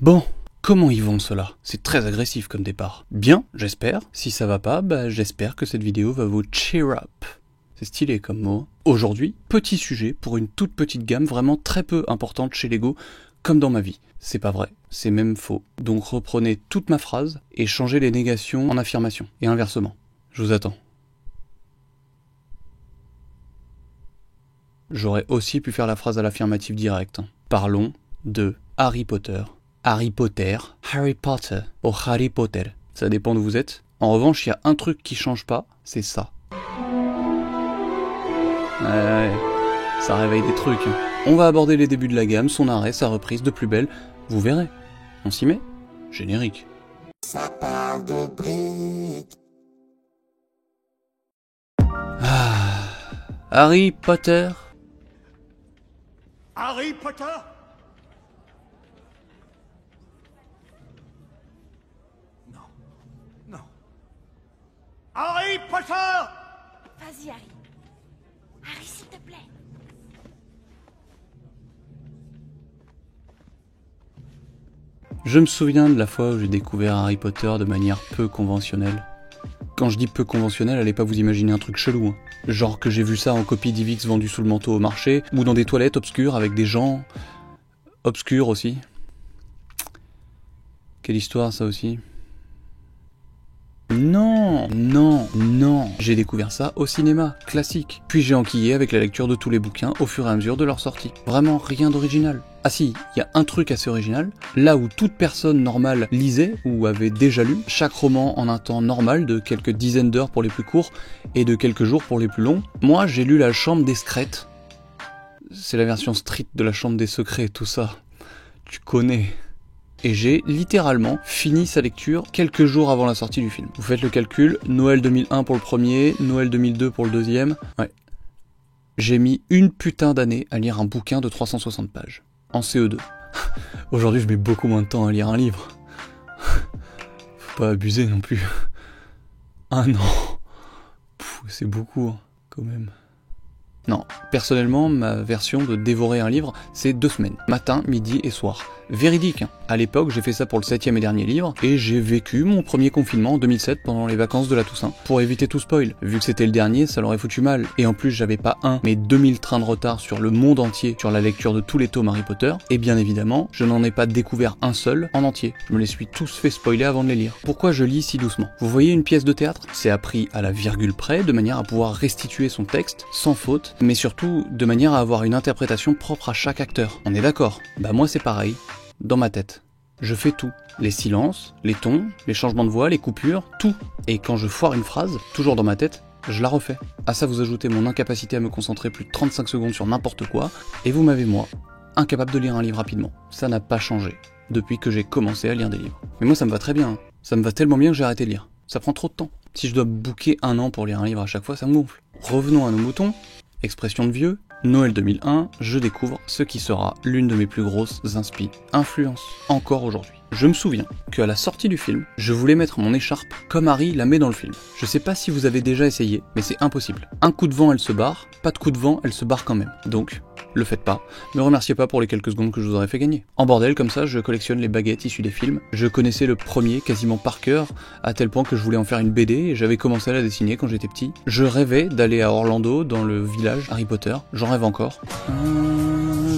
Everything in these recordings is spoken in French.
Bon, comment ils vont cela? C'est très agressif comme départ. Bien, j'espère. Si ça va pas, j'espère que cette vidéo va vous cheer up. C'est stylé comme mot. Aujourd'hui, petit sujet pour une toute petite gamme vraiment très peu importante chez Lego, comme dans ma vie. C'est pas vrai, c'est même faux. Donc reprenez toute ma phrase et changez les négations en affirmations. Et inversement. Je vous attends. J'aurais aussi pu faire la phrase à l'affirmative direct. Parlons de Harry Potter. Harry Potter, Harry Potter, ou Harry Potter. Ça dépend d'où vous êtes. En revanche, il y a un truc qui change pas, c'est ça. Ouais, ça réveille des trucs. On va aborder les débuts de la gamme, son arrêt, sa reprise de plus belle. Vous verrez. On s'y met? Générique. Ça parle de briques. Ah, Harry Potter. Harry Potter? Non. Non. Harry Potter! Vas-y, Harry. Harry, s'il te plaît. Je me souviens de la fois où j'ai découvert Harry Potter de manière peu conventionnelle. Quand je dis peu conventionnelle, allez pas vous imaginer un truc chelou. Hein. Genre que j'ai vu ça en copie d'Ivix vendue sous le manteau au marché, ou dans des toilettes obscures avec des gens obscurs aussi. Quelle histoire ça aussi. Non, non, non. J'ai découvert ça au cinéma, classique. Puis j'ai enquillé avec la lecture de tous les bouquins au fur et à mesure de leur sortie. Vraiment rien d'original. Ah si, il y a un truc assez original. Là où toute personne normale lisait ou avait déjà lu chaque roman en un temps normal de quelques dizaines d'heures pour les plus courts et de quelques jours pour les plus longs, moi j'ai lu La Chambre des Secrets. C'est la version street de La Chambre des Secrets, tout ça. Tu connais. Et j'ai littéralement fini sa lecture quelques jours avant la sortie du film. Vous faites le calcul, Noël 2001 pour le premier, Noël 2002 pour le deuxième. Ouais. J'ai mis une putain d'année à lire un bouquin de 360 pages. En CE2. Aujourd'hui, je mets beaucoup moins de temps à lire un livre. Faut pas abuser non plus. Un an. C'est beaucoup, hein, quand même. Non, personnellement, ma version de dévorer un livre, c'est 2 semaines. Matin, midi et soir. Véridique, hein. À l'époque, j'ai fait ça pour le 7e et dernier livre, et j'ai vécu mon premier confinement en 2007 pendant les vacances de la Toussaint. Pour éviter tout spoil, vu que c'était le dernier, ça l'aurait foutu mal. Et en plus, j'avais pas un, mais 2000 trains de retard sur le monde entier, sur la lecture de tous les tomes Harry Potter, et bien évidemment, je n'en ai pas découvert un seul en entier. Je me les suis tous fait spoiler avant de les lire. Pourquoi je lis si doucement? Vous voyez une pièce de théâtre? C'est appris à la virgule près, de manière à pouvoir restituer son texte, sans faute, mais surtout de manière à avoir une interprétation propre à chaque acteur. On est d'accord? Bah moi c'est pareil. Dans ma tête. Je fais tout. Les silences, les tons, les changements de voix, les coupures, tout. Et quand je foire une phrase, toujours dans ma tête, je la refais. À ça vous ajoutez mon incapacité à me concentrer plus de 35 secondes sur n'importe quoi, et vous m'avez moi, incapable de lire un livre rapidement. Ça n'a pas changé, depuis que j'ai commencé à lire des livres. Mais moi ça me va très bien, hein. Ça me va tellement bien que j'ai arrêté de lire. Ça prend trop de temps. Si je dois booker 1 an pour lire un livre à chaque fois, ça me gonfle. Revenons à nos moutons. Expression de vieux, Noël 2001, je découvre ce qui sera l'une de mes plus grosses influences, encore aujourd'hui. Je me souviens qu'à la sortie du film, je voulais mettre mon écharpe comme Harry la met dans le film. Je sais pas si vous avez déjà essayé, mais c'est impossible. Un coup de vent, elle se barre, pas de coup de vent, elle se barre quand même. Donc, le faites pas, me remerciez pas pour les quelques secondes que je vous aurais fait gagner. En bordel, comme ça, je collectionne les baguettes issues des films. Je connaissais le premier quasiment par cœur, à tel point que je voulais en faire une BD et j'avais commencé à la dessiner quand j'étais petit. Je rêvais d'aller à Orlando, dans le village Harry Potter. J'en rêve encore.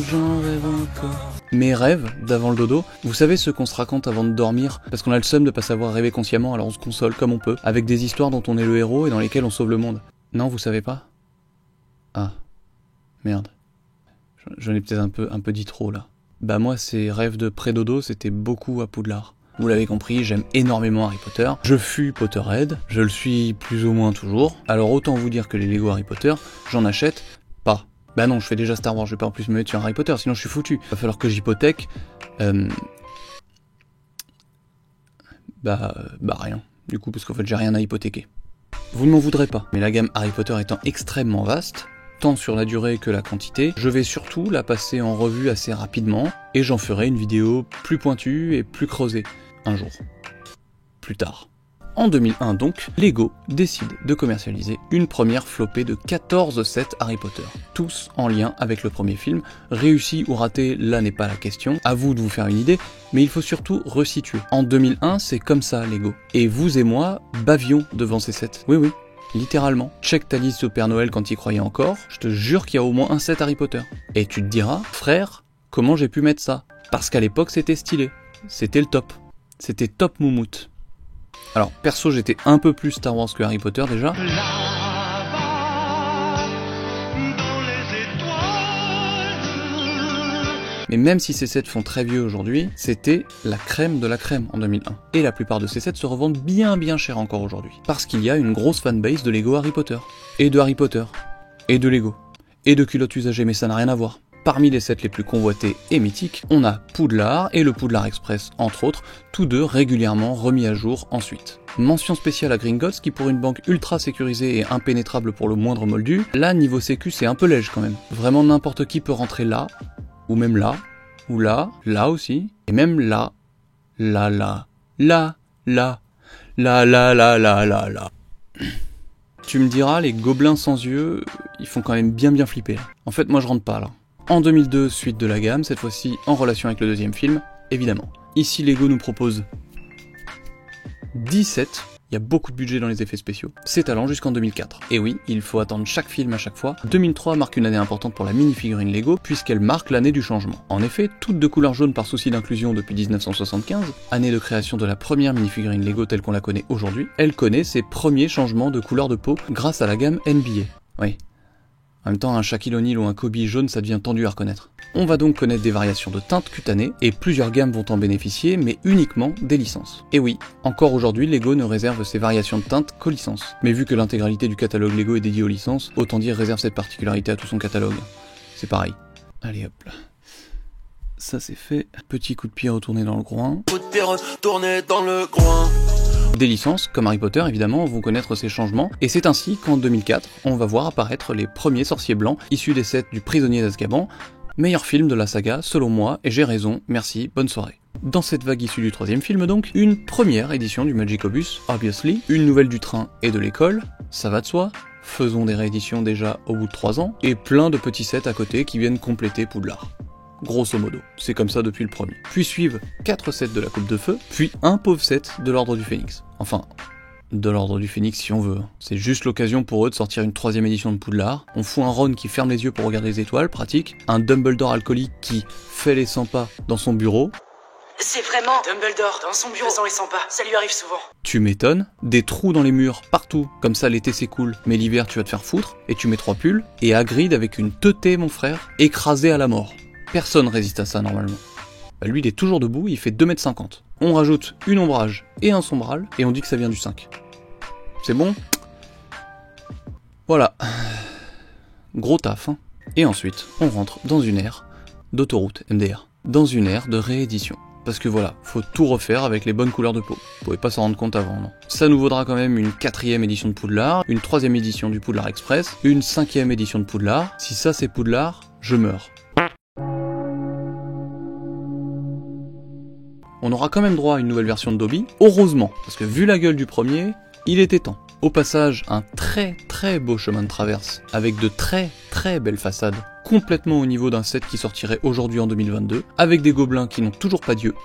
J'en rêve encore. Mes rêves d'avant le dodo, vous savez ceux qu'on se raconte avant de dormir, parce qu'on a le seum de pas savoir rêver consciemment, alors on se console comme on peut, avec des histoires dont on est le héros et dans lesquelles on sauve le monde. Non, vous savez pas? Ah, merde. J'en ai peut-être un peu dit trop là. Bah moi ces rêves de pré-dodo c'était beaucoup à Poudlard. Vous l'avez compris, j'aime énormément Harry Potter. Je fus Potterhead, je le suis plus ou moins toujours. Alors autant vous dire que les Lego Harry Potter, j'en achète pas. Bah non, je fais déjà Star Wars, je vais pas en plus me mettre sur Harry Potter, sinon je suis foutu. Va falloir que j'hypothèque. Rien. Du coup, parce qu'en fait j'ai rien à hypothéquer. Vous ne m'en voudrez pas, mais la gamme Harry Potter étant extrêmement vaste, tant sur la durée que la quantité, je vais surtout la passer en revue assez rapidement, et j'en ferai une vidéo plus pointue et plus creusée, un jour. Plus tard. En 2001 donc, Lego décide de commercialiser une première flopée de 14 sets Harry Potter, tous en lien avec le premier film. Réussi ou raté, là n'est pas la question, à vous de vous faire une idée, mais il faut surtout resituer. En 2001, c'est comme ça Lego. Et vous et moi bavions devant ces sets. Oui, littéralement. Check ta liste au Père Noël quand y croyais encore, je te jure qu'il y a au moins un set Harry Potter. Et tu te diras, frère, comment j'ai pu mettre ça? Parce qu'à l'époque c'était stylé, c'était le top. C'était top moumoute. Alors, perso, j'étais un peu plus Star Wars que Harry Potter déjà. Mais même si ces sets font très vieux aujourd'hui, c'était la crème de la crème en 2001. Et la plupart de ces sets se revendent bien cher encore aujourd'hui. Parce qu'il y a une grosse fanbase de Lego Harry Potter. Et de Harry Potter. Et de Lego. Et de culottes usagées, mais ça n'a rien à voir. Parmi les sets les plus convoités et mythiques, on a Poudlard et le Poudlard Express, entre autres, tous deux régulièrement remis à jour ensuite. Mention spéciale à Gringotts qui, pour une banque ultra sécurisée et impénétrable pour le moindre moldu, là niveau sécu c'est un peu léger quand même. Vraiment n'importe qui peut rentrer là, ou même là, ou là aussi, et même là. Tu me diras, les gobelins sans yeux, ils font quand même bien flipper là. En fait moi je rentre pas là. En 2002, suite de la gamme, cette fois-ci en relation avec le deuxième film, évidemment. Ici, Lego nous propose 17, il y a beaucoup de budget dans les effets spéciaux, c'est allant jusqu'en 2004. Et oui, il faut attendre chaque film à chaque fois. 2003 marque une année importante pour la mini-figurine Lego, puisqu'elle marque l'année du changement. En effet, toutes de couleur jaune par souci d'inclusion depuis 1975, année de création de la première mini-figurine Lego telle qu'on la connaît aujourd'hui, elle connaît ses premiers changements de couleur de peau grâce à la gamme NBA. Oui. En même temps, un Shaquille O'Neal ou un Kobe jaune, ça devient tendu à reconnaître. On va donc connaître des variations de teintes cutanées, et plusieurs gammes vont en bénéficier, mais uniquement des licences. Et oui, encore aujourd'hui, Lego ne réserve ces variations de teintes qu'aux licences. Mais vu que l'intégralité du catalogue Lego est dédiée aux licences, autant dire réserve cette particularité à tout son catalogue. C'est pareil. Allez hop là. Ça c'est fait. Petit coup de pied retourné dans le groin. Coup de pied retourné dans le coin. Des licences, comme Harry Potter évidemment, vont connaître ces changements, et c'est ainsi qu'en 2004, on va voir apparaître les premiers sorciers blancs issus des sets du Prisonnier d'Azkaban, meilleur film de la saga, selon moi, et j'ai raison, merci, bonne soirée. Dans cette vague issue du troisième film donc, une première édition du Magicobus, obviously, une nouvelle du train et de l'école, ça va de soi, faisons des rééditions déjà au bout de 3 ans, et plein de petits sets à côté qui viennent compléter Poudlard. Grosso modo, c'est comme ça depuis le premier. Puis suivent 4 sets de la Coupe de Feu, puis un pauvre set de l'Ordre du Phénix. Enfin, de l'Ordre du Phénix si on veut. C'est juste l'occasion pour eux de sortir une 3ème édition de Poudlard. On fout un Ron qui ferme les yeux pour regarder les étoiles, pratique. Un Dumbledore alcoolique qui fait les 100 pas dans son bureau. C'est vraiment Dumbledore dans son bureau faisant les 100 pas, ça lui arrive souvent. Tu m'étonnes. Des trous dans les murs partout, comme ça l'été c'est cool, mais l'hiver tu vas te faire foutre, et tu mets 3 pulls, et Hagrid avec une teuté mon frère, écrasé à la mort. Personne résiste à ça normalement. Bah lui il est toujours debout, il fait 2,50 m. On rajoute une ombrage et un sombral, et on dit que ça vient du 5. C'est bon? Voilà. Gros taf, hein. Et ensuite, on rentre dans une ère d'autoroute MDR. Dans une ère de réédition. Parce que voilà, faut tout refaire avec les bonnes couleurs de peau. Vous pouvez pas s'en rendre compte avant, non. Ça nous vaudra quand même une 4ème édition de Poudlard, une 3ème édition du Poudlard Express, une 5ème édition de Poudlard. Si ça c'est Poudlard, je meurs. On aura quand même droit à une nouvelle version de Dobby, heureusement, parce que vu la gueule du premier, il était temps. Au passage, un très beau chemin de traverse, avec de très belles façades, complètement au niveau d'un set qui sortirait aujourd'hui en 2022, avec des gobelins qui n'ont toujours pas d'yeux,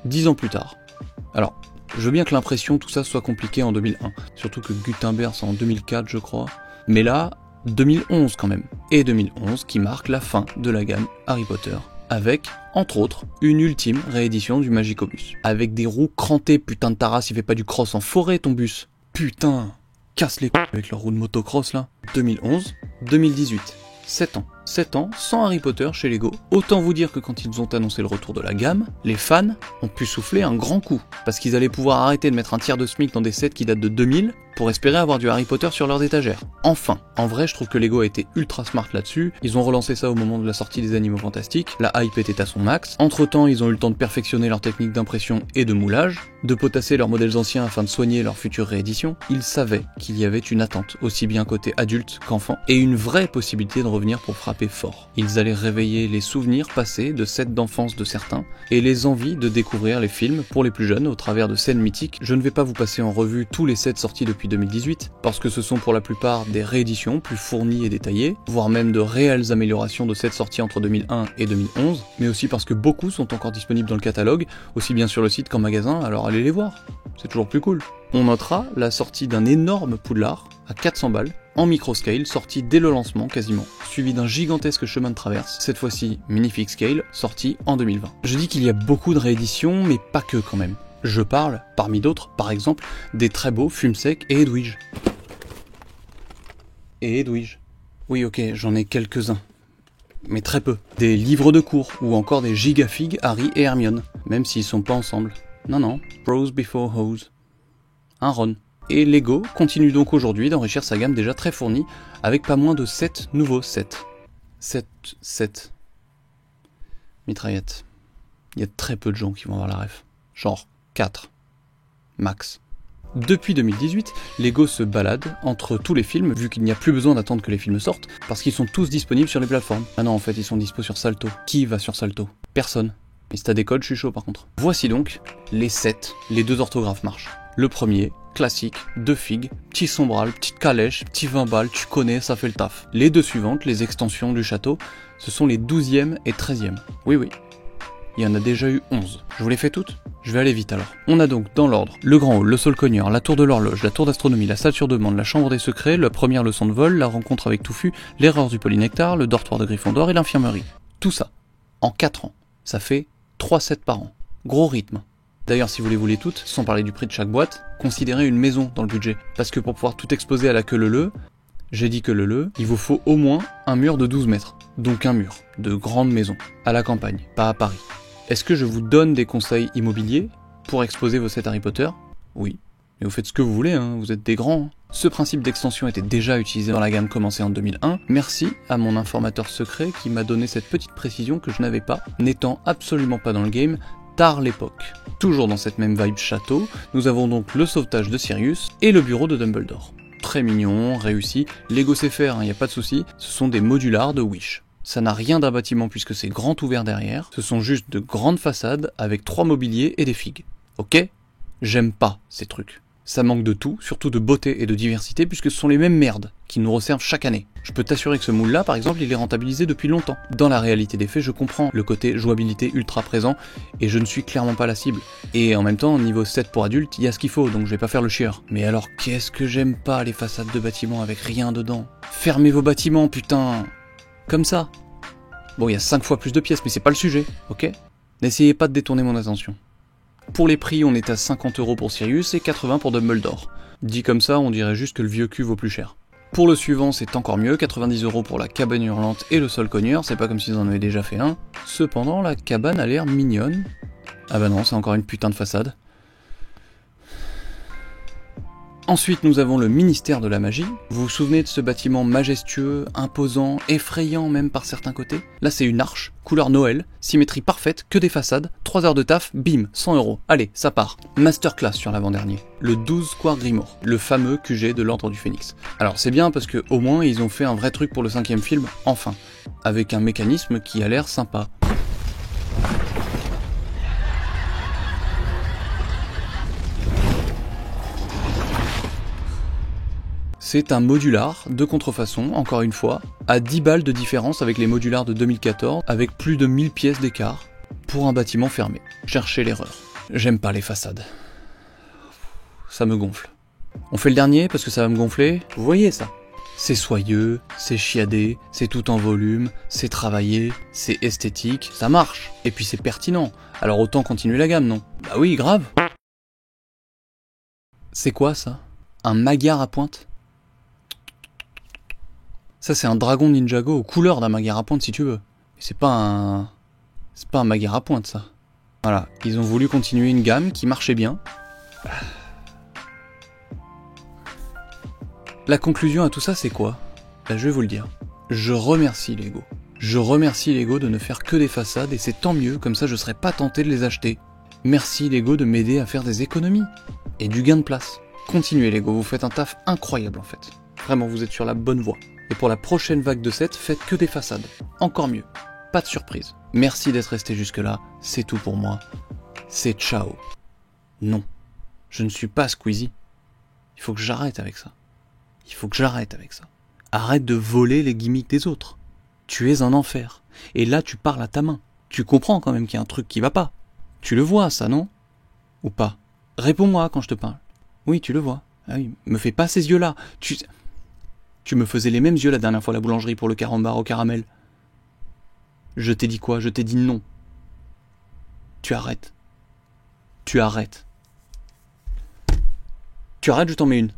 10 ans plus tard. Alors, je veux bien que l'impression tout ça soit compliqué en 2001, surtout que Gutenberg c'est en 2004 je crois, mais là, 2011 quand même, et 2011 qui marque la fin de la gamme Harry Potter. Avec, entre autres, une ultime réédition du Magicobus. Avec des roues crantées, putain de ta race, il fait pas du cross en forêt ton bus. Putain, casse les couilles avec leur roue de motocross là. 2011, 2018, 7 ans. 7 ans sans Harry Potter chez Lego. Autant vous dire que quand ils ont annoncé le retour de la gamme, les fans ont pu souffler un grand coup. Parce qu'ils allaient pouvoir arrêter de mettre un tiers de SMIC dans des sets qui datent de 2000 pour espérer avoir du Harry Potter sur leurs étagères. Enfin, en vrai je trouve que Lego a été ultra smart là-dessus, ils ont relancé ça au moment de la sortie des Animaux Fantastiques, la hype était à son max, entre temps ils ont eu le temps de perfectionner leur technique d'impression et de moulage, de potasser leurs modèles anciens afin de soigner leur future réédition, ils savaient qu'il y avait une attente, aussi bien côté adulte qu'enfant, et une vraie possibilité de revenir pour frapper fort. Ils allaient réveiller les souvenirs passés de sets d'enfance de certains, et les envies de découvrir les films pour les plus jeunes au travers de scènes mythiques. Je ne vais pas vous passer en revue tous les sets sortis depuis 2018, parce que ce sont pour la plupart des rééditions plus fournies et détaillées, voire même de réelles améliorations de sets sortis entre 2001 et 2011, mais aussi parce que beaucoup sont encore disponibles dans le catalogue, aussi bien sur le site qu'en magasin, alors allez les voir, c'est toujours plus cool. On notera la sortie d'un énorme Poudlard à 400 balles, en microscale, sorti dès le lancement quasiment, suivi d'un gigantesque chemin de traverse, cette fois-ci Minifig Scale, sorti en 2020. Je dis qu'il y a beaucoup de rééditions, mais pas que quand même. Je parle, parmi d'autres, par exemple, des très beaux Fumsec et Edwige. Et Edwige. Oui ok, j'en ai quelques-uns. Mais très peu. Des livres de cours, ou encore des Gigafig Harry et Hermione, même s'ils sont pas ensemble. Non, Bros before Hoes. Un Ron. Et Lego continue donc aujourd'hui d'enrichir sa gamme déjà très fournie, avec pas moins de 7 nouveaux sets. 7 mitraillettes. Il y a très peu de gens qui vont avoir la ref. Genre 4. Max. Depuis 2018, Lego se balade entre tous les films, vu qu'il n'y a plus besoin d'attendre que les films sortent, parce qu'ils sont tous disponibles sur les plateformes. Ah non, en fait, ils sont dispo sur Salto. Qui va sur Salto? Personne. Mais si t'as des codes, je suis chaud par contre. Voici donc les 7, les 2 orthographes marchent. Le premier, classique, 2 figues, petit sombral, petite calèche, petit 20 balles, tu connais, ça fait le taf. Les 2 suivantes, les extensions du château, ce sont les 12e et 13e. Oui. Il y en a déjà eu 11. Je vous les fais toutes? Je vais aller vite alors. On a donc dans l'ordre le Grand Hall, le Sol Cogneur, la Tour de l'Horloge, la Tour d'Astronomie, la Salle sur demande, la Chambre des Secrets, la première leçon de vol, la rencontre avec Touffu, l'erreur du Polynectar, le dortoir de Gryffondor et l'infirmerie. Tout ça, en 4 ans. Ça fait 3 sets par an. Gros rythme. D'ailleurs, si vous les voulez toutes, sans parler du prix de chaque boîte, considérez une maison dans le budget. Parce que pour pouvoir tout exposer à la queue leu-leu, j'ai dit que leu-leu, il vous faut au moins un mur de 12 mètres. Donc un mur de grande maison, à la campagne, pas à Paris. Est-ce que je vous donne des conseils immobiliers pour exposer vos sets Harry Potter? Oui. Mais vous faites ce que vous voulez, hein, vous êtes des grands. Hein. Ce principe d'extension était déjà utilisé dans la gamme commencée en 2001. Merci à mon informateur secret qui m'a donné cette petite précision que je n'avais pas, n'étant absolument pas dans le game, tard l'époque. Toujours dans cette même vibe château, nous avons donc le sauvetage de Sirius et le bureau de Dumbledore. Très mignon, réussi, Lego sait faire, y a pas de souci, ce sont des modulars de Wish. Ça n'a rien d'un bâtiment puisque c'est grand ouvert derrière, ce sont juste de grandes façades avec 3 mobiliers et des figues. Ok? J'aime pas ces trucs. Ça manque de tout, surtout de beauté et de diversité puisque ce sont les mêmes merdes qui nous resservent chaque année. Je peux t'assurer que ce moule-là, par exemple, il est rentabilisé depuis longtemps. Dans la réalité des faits, je comprends le côté jouabilité ultra présent et je ne suis clairement pas la cible. Et en même temps, niveau 7 pour adultes, il y a ce qu'il faut, donc je vais pas faire le chieur. Mais alors, qu'est-ce que j'aime pas les façades de bâtiments avec rien dedans? Fermez vos bâtiments, putain! Comme ça. Bon, il y a 5 fois plus de pièces, mais c'est pas le sujet, ok? N'essayez pas de détourner mon attention. Pour les prix, on est à 50 € pour Sirius et 80 pour Dumbledore. Dit comme ça, on dirait juste que le vieux cul vaut plus cher. Pour le suivant, c'est encore mieux, 90 € pour la cabane hurlante et le sol cogneur, c'est pas comme s'ils en avaient déjà fait un. Cependant, la cabane a l'air mignonne. Ah bah non, c'est encore une putain de façade. Ensuite, nous avons le ministère de la magie. Vous vous souvenez de ce bâtiment majestueux, imposant, effrayant même par certains côtés? Là, c'est une arche, couleur Noël, symétrie parfaite, que des façades, 3 heures de taf, bim, 100 €. Allez, ça part. Masterclass sur l'avant-dernier. Le 12 Square Grimoire, le fameux QG de l'Ordre du Phénix. Alors, c'est bien parce que au moins, ils ont fait un vrai truc pour le 5e film, enfin. Avec un mécanisme qui a l'air sympa. C'est un modular de contrefaçon, encore une fois, à 10 balles de différence avec les modulars de 2014, avec plus de 1000 pièces d'écart, pour un bâtiment fermé. Cherchez l'erreur. J'aime pas les façades. Ça me gonfle. On fait le dernier parce que ça va me gonfler. Vous voyez ça? C'est soyeux, c'est chiadé, c'est tout en volume, c'est travaillé, c'est esthétique, ça marche. Et puis c'est pertinent. Alors autant continuer la gamme, non? Bah oui, grave. C'est quoi ça? Un Magyar à pointe? Ça c'est un dragon Ninjago aux couleurs d'un Magyar à pointe si tu veux. C'est pas un Magyar à pointe ça. Voilà, ils ont voulu continuer une gamme qui marchait bien. La conclusion à tout ça, c'est quoi? Là, je vais vous le dire. Je remercie Lego. Je remercie Lego de ne faire que des façades et c'est tant mieux, comme ça je serai pas tenté de les acheter. Merci Lego de m'aider à faire des économies et du gain de place. Continuez Lego, vous faites un taf incroyable en fait. Vraiment, vous êtes sur la bonne voie. Et pour la prochaine vague de 7, faites que des façades. Encore mieux. Pas de surprise. Merci d'être resté jusque là, c'est tout pour moi. C'est ciao. Non, je ne suis pas Squeezie. Il faut que j'arrête avec ça. Il faut que j'arrête avec ça. Arrête de voler les gimmicks des autres. Tu es un enfer. Et là, tu parles à ta main. Tu comprends quand même qu'il y a un truc qui va pas. Tu le vois, ça, non? Ou pas? Réponds-moi quand je te parle. Oui, tu le vois. Ah oui, me fais pas ces yeux-là. Tu me faisais les mêmes yeux la dernière fois à la boulangerie pour le carambar au caramel. Je t'ai dit quoi? Je t'ai dit non. Tu arrêtes. Tu arrêtes. Tu arrêtes, je t'en mets une.